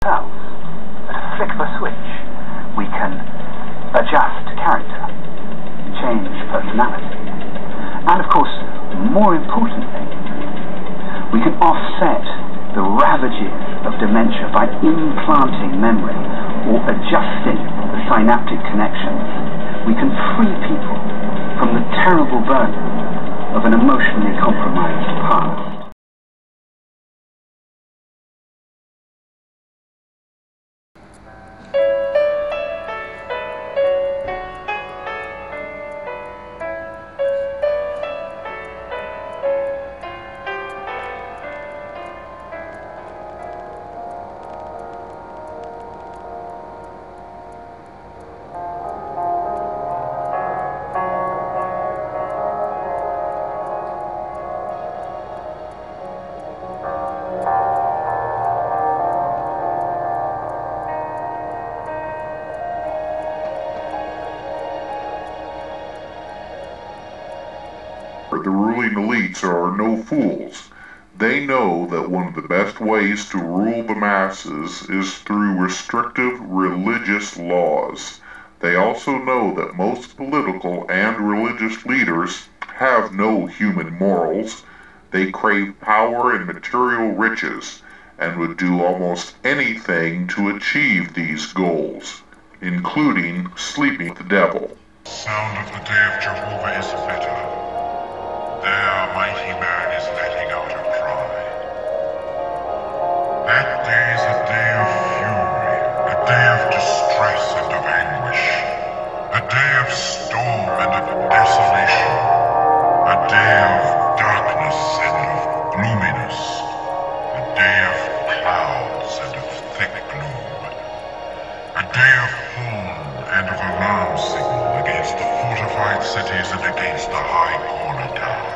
ourselves. At a flick of a switch, we can adjust character, change personality, and of course, more importantly, we can offset the ravages of dementia by implanting memory or adjusting the synaptic connections. We can free people from the terrible burden of an emotionally compromised past. The ruling elites are no fools. They know that one of the best ways to rule the masses is through restrictive religious laws. They also know that most political and religious leaders have no human morals. They crave power and material riches, and would do almost anything to achieve these goals, including sleeping with the devil. The sound of the day of Jehovah is bitter. Their mighty man is letting out a cry. That day is a day of fury, a day of distress and of anguish, a day of storm and of desolation, a day of darkness and of gloominess, a day of clouds and of thick gloom, a day of horn and of alarm signal against the fortified cities and against the high corner towers.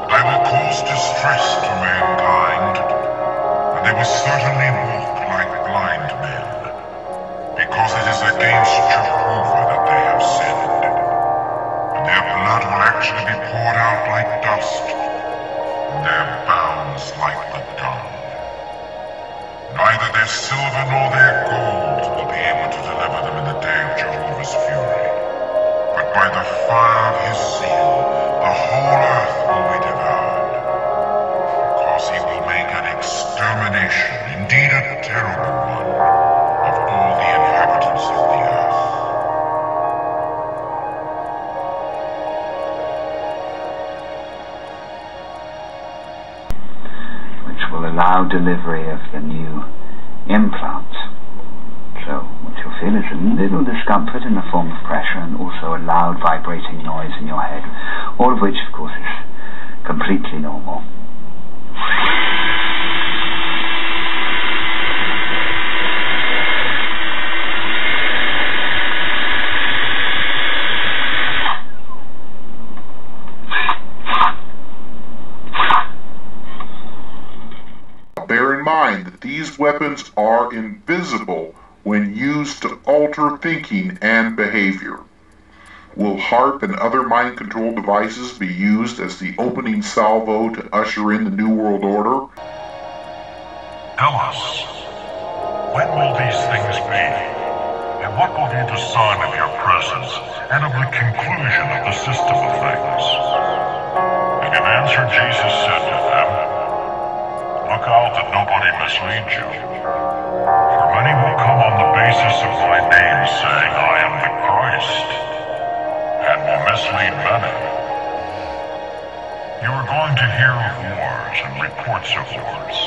I will cause distress to mankind, and they will certainly walk like blind men, because it is against Jehovah that they have sinned, and their blood will actually be poured out like dust, and their bounds like the dung. Neither their silver nor their gold will be able to deliver them in the day of Jehovah's fury, but by the fire of his zeal, the whole earth will be devoured, because he will make an extermination, indeed a terrible one, of all the inhabitants of the earth. Which will allow delivery of the new implant. So what you'll feel is a little discomfort in the form of pressure and also a loud vibrating noise in your head, all of which of course is completely normal. Bear in mind that these weapons are invisible when used to alter thinking and behavior. Will HARP and other mind control devices be used as the opening salvo to usher in the New World Order? Tell us, when will these things be? And what will be the sign of your presence and of the conclusion of the system of things? And in answer, Jesus said to them, look out that nobody misleads you. For many will come on the basis of my name, saying, I am the Christ, and will mislead many. You are going to hear of wars and reports of wars.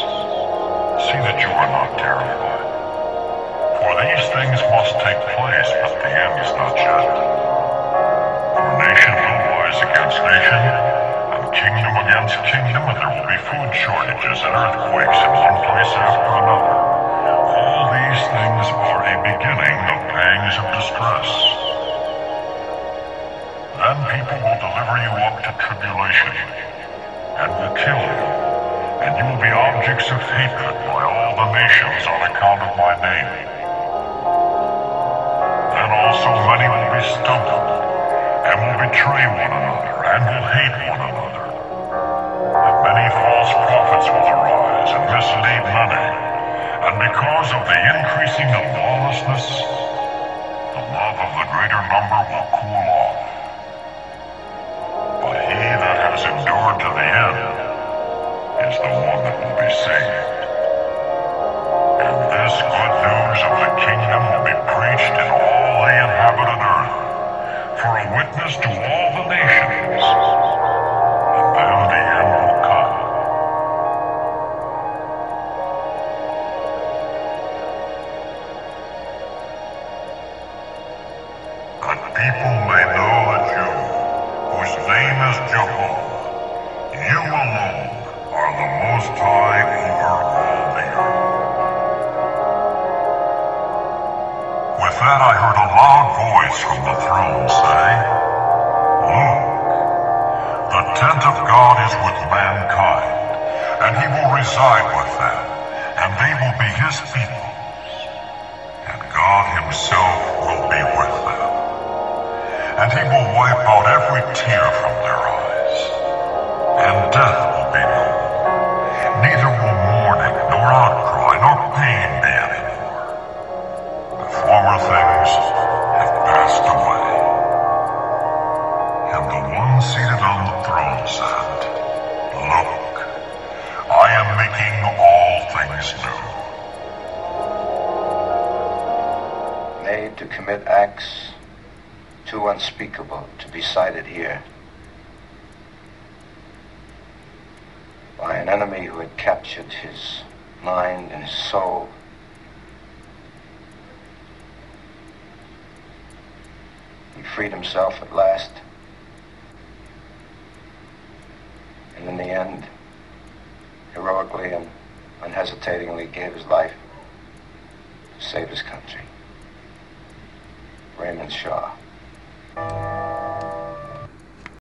See that you are not terrified. For these things must take place, but the end is not yet. For nation will rise against nation, and kingdom against kingdom, and there will be food shortages and earthquakes in one place after another. All these things are a beginning of pangs of distress. Then people will deliver you up to tribulation, and will kill you, and you will be objects of hatred by all the nations on account of my name. Then also many will be stumbled, and will betray one another, and will hate one another. And many false prophets will arise and mislead many. And because of the increasing of lawlessness, the love of the greater number will cool off. But he that has endured to the end is the one that will be saved. And this good news of the kingdom will be preached in all the inhabited earth, for a witness to all the nations, and then the end will come. That people may know that you, whose name is Jehovah, you alone are the Most High over all the earth. With that I heard a loud voice from the throne say, "Look, the tent of God is with mankind, and he will reside with them, and they will be his people, and God himself will be with them. And he will wipe out every tear from their eyes, and death will be no more. Neither will mourning, nor outcry, nor pain be anymore. The former things have passed away." And the one seated on the throne said, "Look, I am making all things new." Made to commit acts too unspeakable to be cited here, by an enemy who had captured his mind and his soul. He freed himself at last, and in the end, heroically and unhesitatingly gave his life to save his country. Raymond Shaw.